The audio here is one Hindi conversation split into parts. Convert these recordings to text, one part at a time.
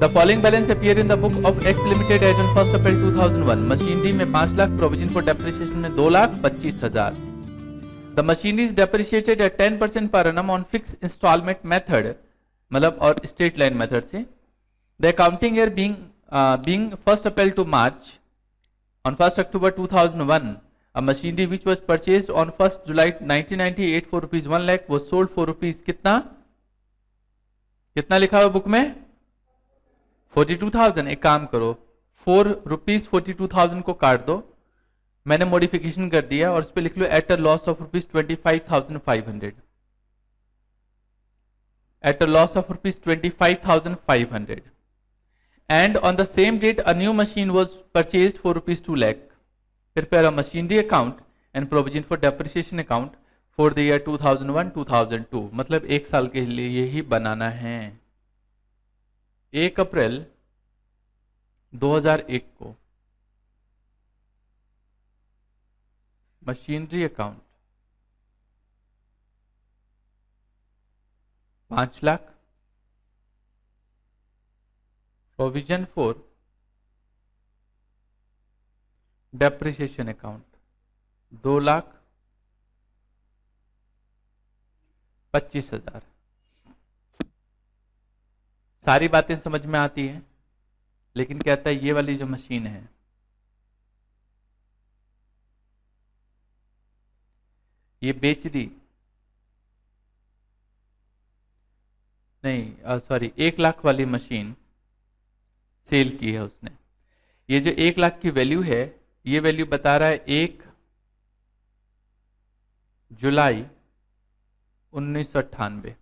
The following balance appear in the book of x limited as on 1 April 2001। Machinery में 5 लाख, प्रोविजन फॉर डेप्रिसिएशन में 2,25,000। The machinery is depreciated at 10% per annum on fix installment method, मतलब और स्ट्रेट लाइन मेथड से। The accounting year being 1 April to March, on 1st October 2001, a machinery which was purchased on 1st July 1998 for rupees 1 lakh was sold for rupees कितना कितना लिखा हुआ बुक में 42,000। एक काम करो, 4 रुपीज 42,000 को काट दो, मैंने मॉडिफिकेशन कर दिया और इस पे लिख लो at a loss of rupees 25,500, at a loss of rupees 25,500। And on the same date, a new machine was purchased for rupees 2 lakh. Prepare a machinery account and provision for depreciation account for the year 2001-2002। मतलब एक साल के लिए ही बनाना है। 1 अप्रैल 2001 को machinery account 5 lakh, provision for depreciation account 2,25,000। सारी बातें समझ में आती हैं, लेकिन कहता है ये वाली जो मशीन है ये बेच दी, नहीं सॉरी 1 लाख वाली मशीन सेल की है उसने। ये जो 1 लाख की वैल्यू है, ये वैल्यू बता रहा है 1 जुलाई 1998।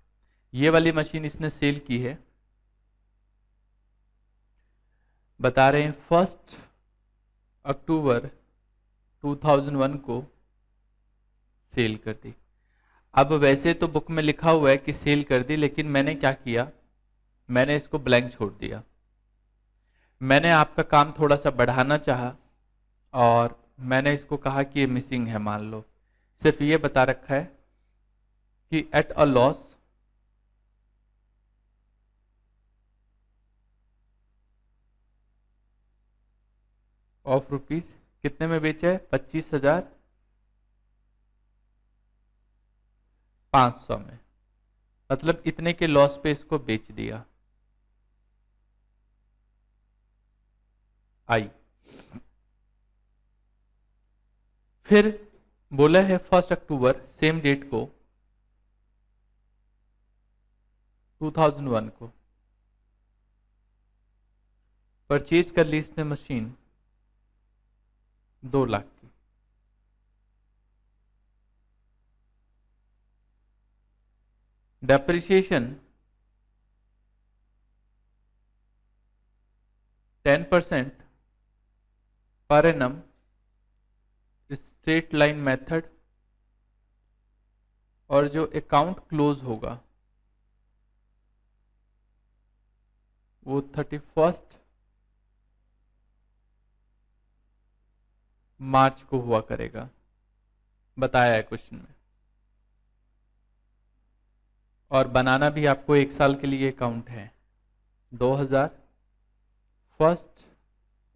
ये वाली मशीन इसने सेल की है, बता रहे हैं 1 अक्टूबर 2001 को सेल कर दी। अब वैसे तो बुक में लिखा हुआ है कि सेल कर दी, लेकिन मैंने क्या किया, मैंने इसको ब्लैंक छोड़ दिया। मैंने आपका काम थोड़ा सा बढ़ाना चाहा और मैंने इसको कहा कि ये मिसिंग है, मान लो सिर्फ ये बता रखा है कि eight a loss of rupees, कितने में बेचा है 25,500 में, मतलब इतने के लॉस पे इसको बेच दिया। आई फिर बोला है 1 अक्टूबर सेम डेट को 2001 को परचेज कर ली इसने मशीन 2 लाख की। Depreciation 10% per annum straight line method, और जो अकाउंट क्लोज होगा वो 31 मार्च को हुआ करेगा, बताया है क्वेश्चन में। और बनाना भी आपको 1 साल के लिए अकाउंट है। 1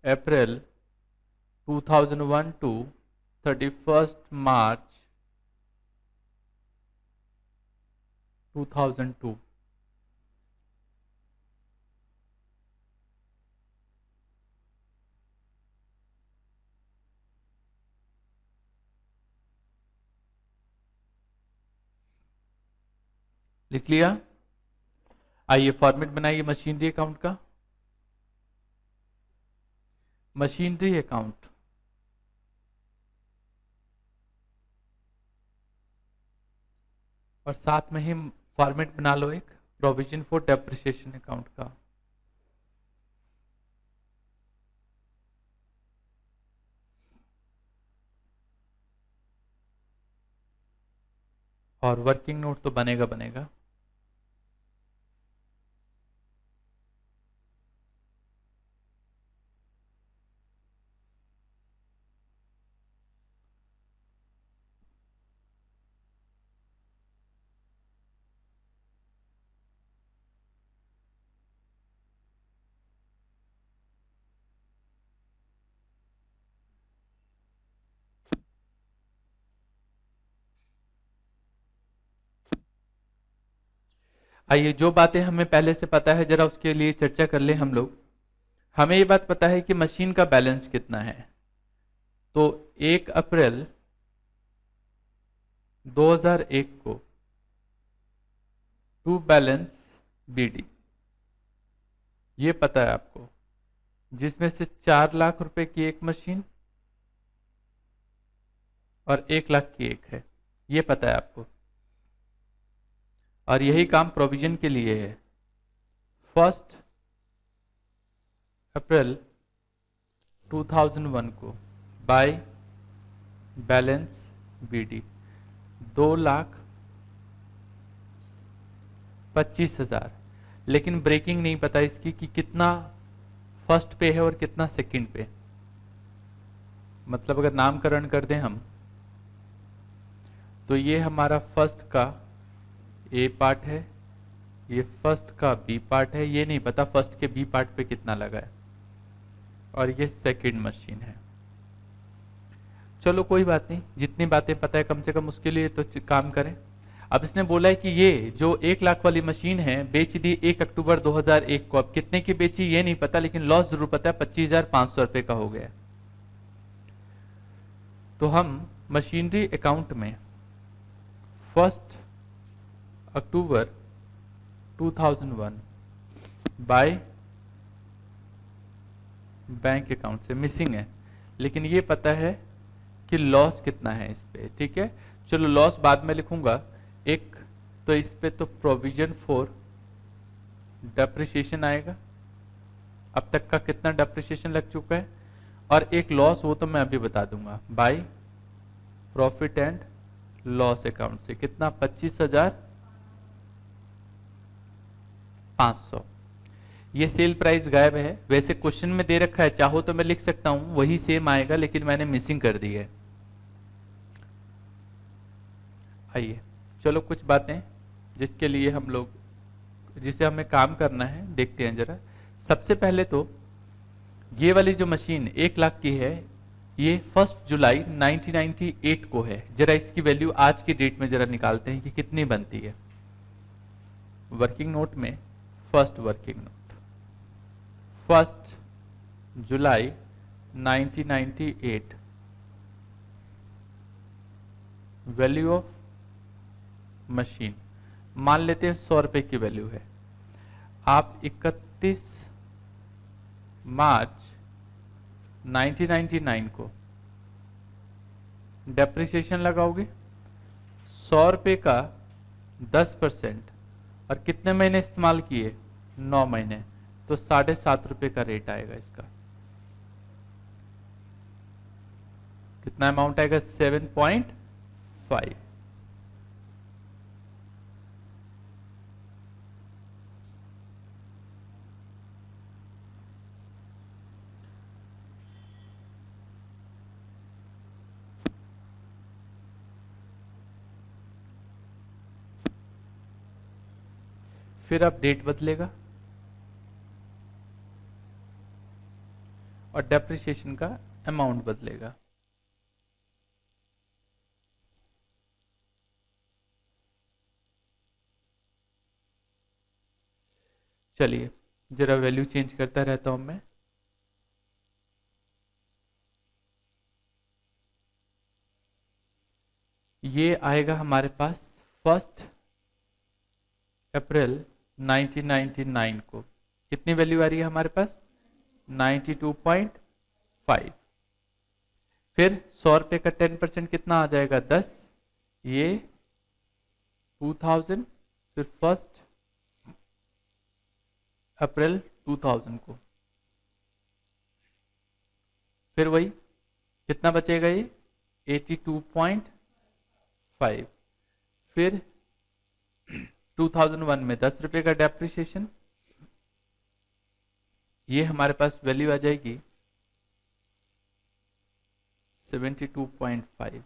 अप्रैल 2001 टू 31 मार्च 2002। लिख लिया? आइए फॉर्मेट बनाइए मशीनरी अकाउंट का। मशीनरी अकाउंट और साथ में ही फॉर्मेट बना लो एक प्रोविजन फॉर डेप्रिसिएशन अकाउंट का। और वर्किंग नोट तो बनेगा बनेगा। आइए, जो बातें हमें पहले से पता है जरा उसके लिए चर्चा कर ले हम लोग। हमें ये बात पता है कि मशीन का बैलेंस कितना है। तो 1 अप्रैल 2001 को टू बैलेंस बीडी, ये पता है आपको, जिसमें से 4 लाख रुपए की एक मशीन और 1 लाख की एक है, ये पता है आपको। और यही काम प्रोविजन के लिए है। 1 अप्रैल 2001 को बाय बैलेंस बीडी 2,25,000, लेकिन ब्रेकिंग नहीं पता इसकी कि कितना फर्स्ट पे है और कितना सेकंड पे। मतलब अगर नामकरण कर दें हम, तो ये हमारा फर्स्ट का ए पार्ट है, ये फर्स्ट का बी पार्ट है, ये नहीं पता फर्स्ट के बी पार्ट पे कितना लगा है, और ये सेकंड मशीन है। चलो कोई बात नहीं, जितनी बातें पता है कम से कम उसके लिए तो काम करें। अब इसने बोला है कि ये जो 1 लाख वाली मशीन है बेच दी 1 अक्टूबर 2001 को। अब कितने की बेची ये नहीं पता, लेकिन लॉस जरूर पता है, 25,500 रुपए का हो गया। तो हम मशीनरी अकाउंट में 1 अक्टूबर 2001 बाय बैंक अकाउंट से मिसिंग है, लेकिन ये पता है कि लॉस कितना है इस पे। ठीक है, चलो लॉस बाद में लिखूंगा। एक तो इस पे तो प्रोविजन फॉर डेप्रिसिएशन आएगा, अब तक का कितना डेप्रिसिएशन लग चुका है, और एक लॉस वो तो मैं अभी बता दूंगा, by profit and loss account से कितना 25,500। ये सेल प्राइस गायब है, वैसे क्वेश्चन में दे रखा है, चाहो तो मैं लिख सकता हूं वही सेम आएगा, लेकिन मैंने मिसिंग कर दी है। आइए चलो कुछ बातें जिसके लिए हम लोग, जिसे हमें काम करना है, देखते हैं जरा। सबसे पहले तो ये वाली जो मशीन 1 लाख की है, ये 1 जुलाई 1998 को है। जरा इसकी वैल्यू आज की डेट में जरा निकालते हैं कि कितनी बनती है। वर्किंग नोट में first working note 1 July 1998, value of machine मान लेते हैं 100 रुपए की वैल्यू है। आप 31 मार्च 1999 को डेप्रिसिएशन लगाओगे 100 रुपए का 10%, और कितने महीने इस्तेमाल किए 9 महीने, तो 7.5 रुपए का रेट आएगा इसका। कितना अमाउंट आएगा 7.5। फिर अब डेट बदलेगा और डेप्रिसिएशन का अमाउंट बदलेगा। चलिए जरा वैल्यू चेंज करता रहता हूं मैं। ये आएगा हमारे पास 1 अप्रैल 1999 को, कितनी वैल्यू आ रही है हमारे पास 92.5। फिर 100 रुपए का 10% कितना आ जाएगा 10, ये 2000। फिर 1 अप्रैल 2000 को, फिर वही कितना बचेगा ये 82.5। फिर 2001 में 10 रुपए का डेप्रिसिएशन, ये हमारे पास वैल्यू आ जाएगी 72.5।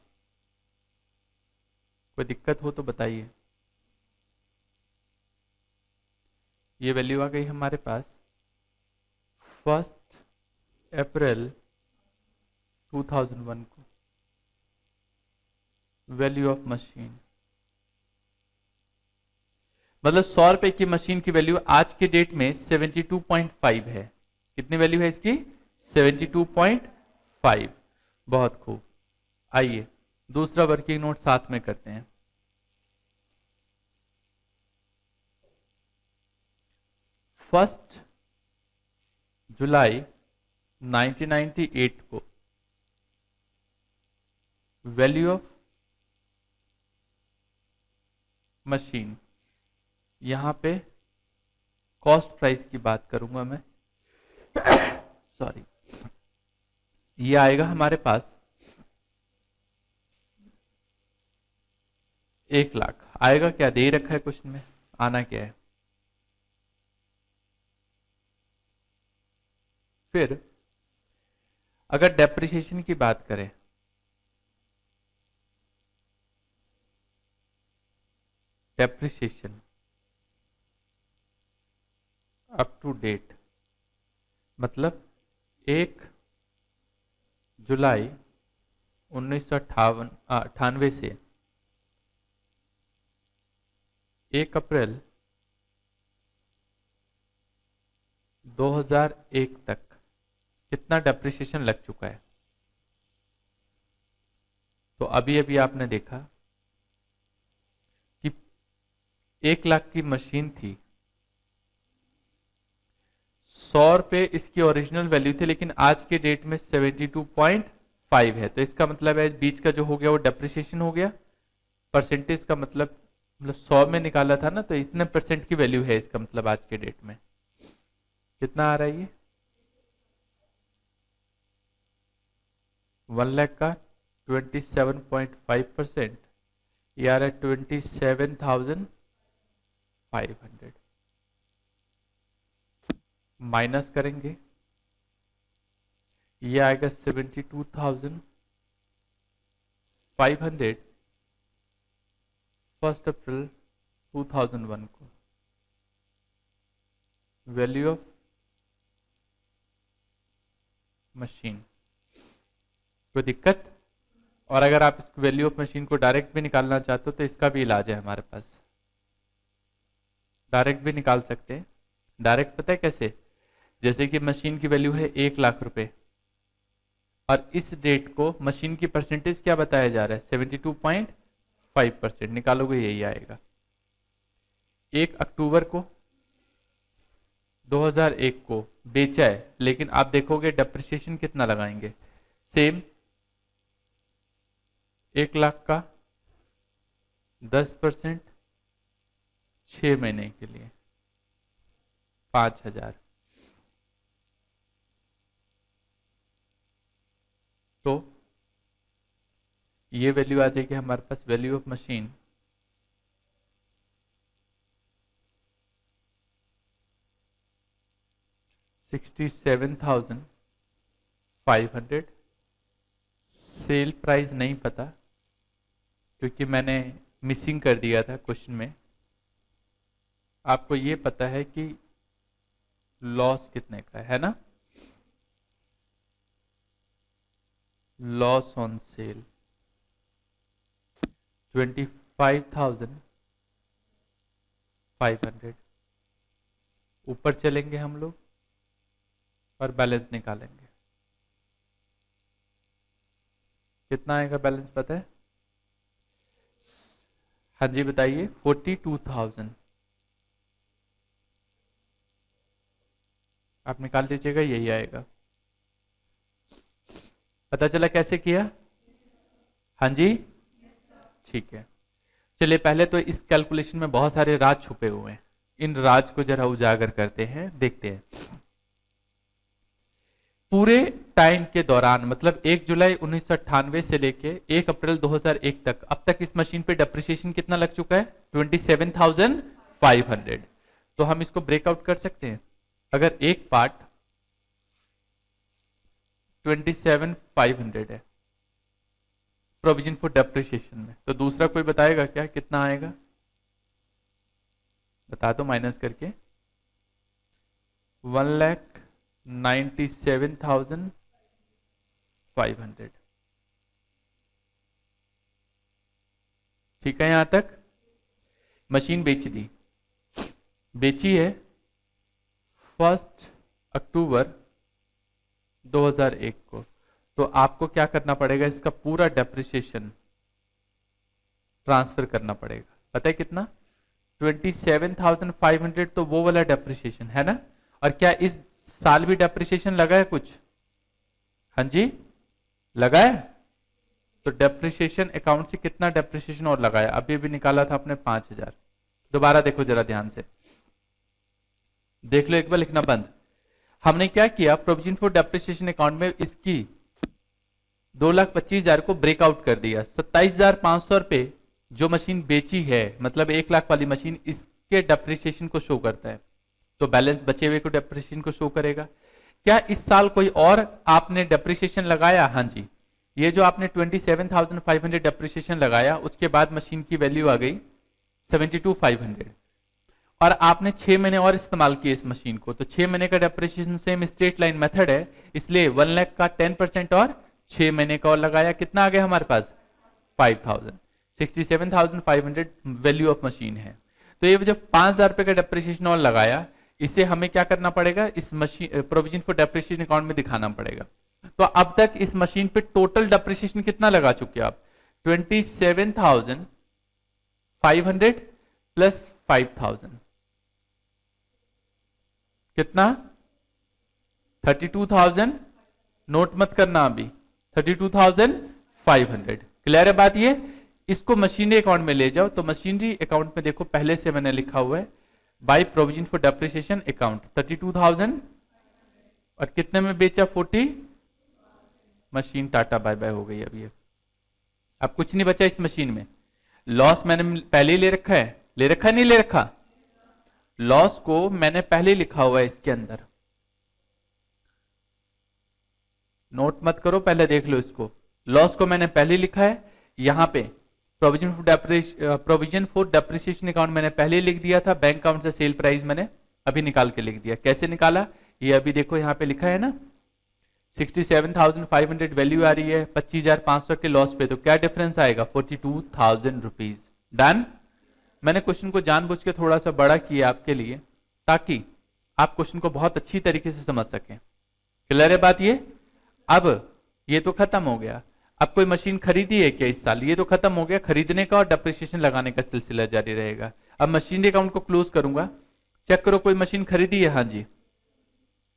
कोई दिक्कत हो तो बताइए। ये वैल्यू आ गई हमारे पास 1 अप्रैल 2001 को, वैल्यू ऑफ मशीन। मतलब 100 रुपए की मशीन की वैल्यू आज के डेट में 72.5 है। कितनी वैल्यू है इसकी? 72.5। बहुत खूब। आइए दूसरा वर्किंग नोट साथ में करते हैं। फर्स्ट जुलाई 1998 को वैल्यू ऑफ मशीन, यहां पे कॉस्ट प्राइस की बात करूंगा मैं, सॉरी, ये आएगा हमारे पास 1 लाख। आएगा क्या? दे ही रखा है क्वेश्चन में, आना क्या है। फिर अगर डेप्रिसिएशन की बात करें, डेप्रिसिएशन अप टू डेट मतलब 1 जुलाई 1998 से 1 अप्रैल 2001 तक कितना डेप्रिसिएशन लग चुका है। तो अभी अभी आपने देखा कि 1 लाख की मशीन थी, 100 रुपए इसकी ओरिजिनल वैल्यू थी, लेकिन आज के डेट में 72.5 है। तो इसका मतलब है बीच का जो हो गया वो डेप्रिसिएशन हो गया। परसेंटेज का मतलब 100 में निकाला था ना, तो इतने परसेंट की वैल्यू है इसका मतलब आज के डेट में। कितना आ रहा है ये? 1 लाख का 27.5%, ये आ रहा है 27,500। माइनस करेंगे, ये आएगा 72,500 1 अप्रैल 2001 को वैल्यू ऑफ मशीन। कोई दिक्कत? और अगर आप इस वैल्यू ऑफ मशीन को डायरेक्ट भी निकालना चाहते हो तो इसका भी इलाज है हमारे पास, डायरेक्ट भी निकाल सकते हैं। डायरेक्ट पता है कैसे? जैसे कि मशीन की वैल्यू है 1 लाख रुपए और इस डेट को मशीन की परसेंटेज क्या बताया जा रहा है? 72.5%। निकालोगे यही आएगा। 1 अक्टूबर को 2001 को बेचा है, लेकिन आप देखोगे डेप्रिसिएशन कितना लगाएंगे? सेम 1 लाख का 10% 6 महीने के लिए 5,000। तो ये वैल्यू आ जाएगी हमारे पास, value of machine 67,500। Sale price नहीं पता क्योंकि मैंने मिसिंग कर दिया था क्वेश्चन में। आपको ये पता है कि लॉस कितने का है ना? Loss on sale 25,500। ऊपर चलेंगे हम लोग और बैलेंस निकालेंगे। कितना आएगा बैलेंस पता है? हाँ जी बताइए। 42,000 आप निकाल दीजिएगा, यही आएगा। पता चला कैसे किया? हाँ जी ठीक है। चलिए पहले तो इस कैलकुलेशन में बहुत सारे राज छुपे हुए हैं, इन राज को जरा उजागर करते हैं, देखते हैं। पूरे टाइम के दौरान मतलब 1 जुलाई 1998 से लेके 1 अप्रैल 2001 तक, अब तक इस मशीन पे डेप्रिसिएशन कितना लग चुका है? 27,500। तो हम इसको ब्रेकआउट कर सकते हैं। अगर एक पार्ट 27,500 है प्रोविजन फॉर डेप्रिसिएशन में, तो दूसरा कोई बताएगा क्या कितना आएगा? बता दो माइनस करके। 1,97,500। ठीक है, यहां तक मशीन बेच दी। बेची है 1 अक्टूबर 2001 को, तो आपको क्या करना पड़ेगा, इसका पूरा डेप्रिसिएशन ट्रांसफर करना पड़ेगा। पता है कितना? 27,500 तो वो वाला डेप्रिसिएशन है ना। और क्या इस साल भी डेप्रिसिएशन लगा है कुछ? हाँ जी लगा है। तो डेप्रिसिएशन अकाउंट से कितना डेप्रिसिएशन और लगाया? अभी भी निकाला था आपने 5,000। दोबारा देखो जरा ध्यान से, देख लो एक बार, लिखना बंद। हमने क्या किया, प्रोविजन फॉर डेप्रिसिएशन अकाउंट में इसकी 2,25,000 को ब्रेकआउट कर दिया। 27,500 रुपए जो मशीन बेची है, मतलब 1 लाख वाली मशीन, इसके डेप्रिसिएशन को शो करता है। तो बैलेंस बचे हुए को डेप्रिसिएशन को शो करेगा। क्या इस साल कोई और आपने डेप्रिसिएशन लगाया? हाँ जी, ये जो आपने 27,500 डेप्रिसिएशन लगाया, उसके बाद मशीन की वैल्यू आ गई 72,500, और आपने 6 महीने और इस्तेमाल किए इस मशीन को, तो 6 महीने का depreciation same straight line method है, इसलिए 1 लाख का 10% और 6 महीने का और लगाया। कितना आ गया हमारे पास? 5,000। 67,500 वैल्यू ऑफ मशीन है। तो ये जो 5,000 रुपए का डेप्रिसिएशन और लगाया, इसे हमें क्या करना पड़ेगा, इस machine provision for depreciation account में दिखाना पड़ेगा। तो अब तक इस मशीन पे टोटल डेप्रिसिएशन कितना लगा चुके आप? 27,500 प्लस 5,000 कितना? 32,000। नोट मत करना अभी, 32,500। क्लियर है बात ये? इसको मशीनरी अकाउंट में ले जाओ, तो मशीनरी अकाउंट में देखो पहले से मैंने लिखा हुआ है by provision for depreciation account 32,000, और कितने में बेचा? 40। मशीन टाटा बाय बाय हो गई अभी। अब कुछ नहीं बचा इस मशीन में। लॉस मैंने पहले ही ले रखा है, ले रखा नहीं ले रखा? लॉस को मैंने पहले लिखा हुआ है इसके अंदर, नोट मत करो, पहले देख लो इसको। लॉस को मैंने पहले लिखा है, यहां पे प्रोविजन फॉर डेप्रिसिएशन अकाउंट मैंने पहले लिख दिया था, बैंक अकाउंट से सेल प्राइस मैंने अभी निकाल के लिख दिया। कैसे निकाला ये अभी देखो, यहां पे लिखा है ना, 67,500 वैल्यू आ रही है 25,500 के लॉस पे, तो क्या डिफरेंस आएगा? 42,000 रुपीज। डन। मैंने क्वेश्चन को जानबूझ के थोड़ा सा बड़ा किया आपके लिए, ताकि आप क्वेश्चन को बहुत अच्छी तरीके से समझ सकें। क्लियर है बात ये? अब ये तो खत्म हो गया। अब कोई मशीन खरीदी है क्या इस साल? ये तो खत्म हो गया, खरीदने का और डेप्रिसिएशन लगाने का सिलसिला जारी रहेगा। अब मशीनरी अकाउंट को क्लोज करूंगा। चेक करो कोई मशीन खरीदी है? हाँ जी,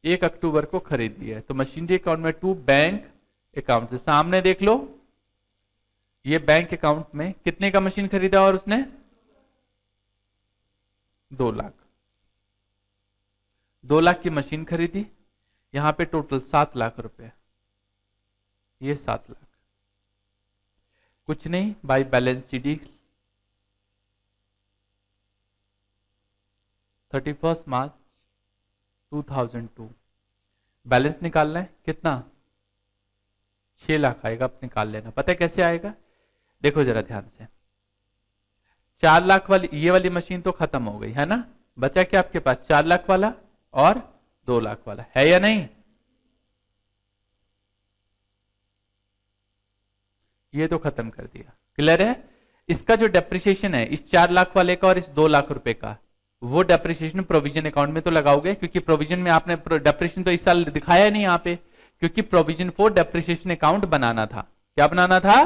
1 अक्टूबर को खरीदी है, तो मशीनरी अकाउंट में टू बैंक अकाउंट से सामने देख लो, ये बैंक अकाउंट में कितने का मशीन खरीदा और उसने? 2 लाख। 2 लाख की मशीन खरीदी, यहां पे टोटल 7 लाख रुपए, ये 7 लाख। कुछ नहीं, by balance sheet 31 March 2002 balance निकालना है। कितना? 6 लाख आएगा, आप निकाल लेना। पता है कैसे आएगा? देखो जरा ध्यान से, 4 लाख वाली ये वाली मशीन तो खत्म हो गई है ना, बचा क्या आपके पास? 4 लाख वाला और 2 लाख वाला, है या नहीं? ये तो खत्म कर दिया। क्लियर है? इसका जो डेप्रिसिएशन है इस 4 लाख वाले का और इस 2 लाख रुपए का, वो डेप्रिसिएशन प्रोविजन अकाउंट में तो लगाओगे, क्योंकि प्रोविजन में आपने डेप्रिसिएशन तो इस साल दिखाया नहीं यहाँ पे, क्योंकि प्रोविजन फॉर डेप्रिसिएशन अकाउंट बनाना था। क्या बनाना था?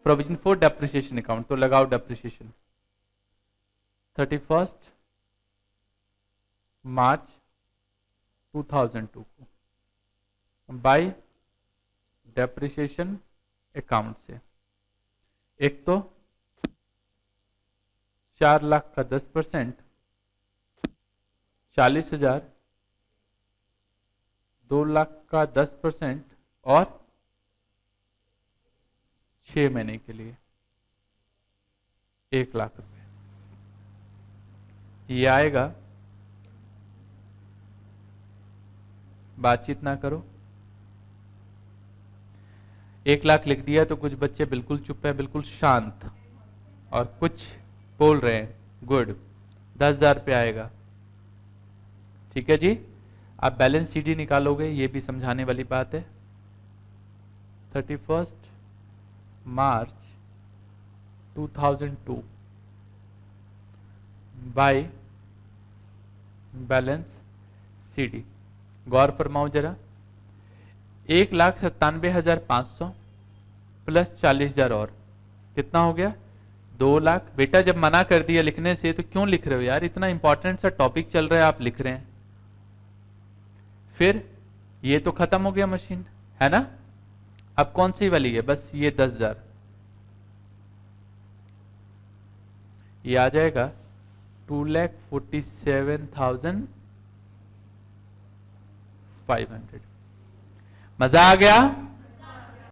Provision for depreciation account. तो लगाओ डेप्रिसिएशन 31 मार्च 2002 को बाय डेप्रिसिएशन अकाउंट से। एक तो 4 लाख का 10%, 40,000, 2 लाख का 10% और 6 महीने के लिए 1 लाख रुपए। ये आएगा, बातचीत ना करो। 1 लाख लिख दिया तो कुछ बच्चे बिल्कुल चुप है, बिल्कुल शांत, और कुछ बोल रहे हैं गुड। 10,000 रुपये आएगा। ठीक है जी, आप बैलेंस शीट ही निकालोगे, ये भी समझाने वाली बात है। 31 मार्च 2002 बाय बैलेंस CD। गौर फरमाओ जरा, 1,97,500 प्लस 40,000 और कितना हो गया 2,00,000। बेटा जब मना कर दिया लिखने से तो क्यों लिख रहे हो यार, इतना इंपॉर्टेंट सा टॉपिक चल रहा है आप लिख रहे हैं। फिर ये तो खत्म हो गया मशीन, है ना। अब कौन सी वाली है, बस ये 10,000, ये आ जाएगा 2,47,500। मजा आ गया।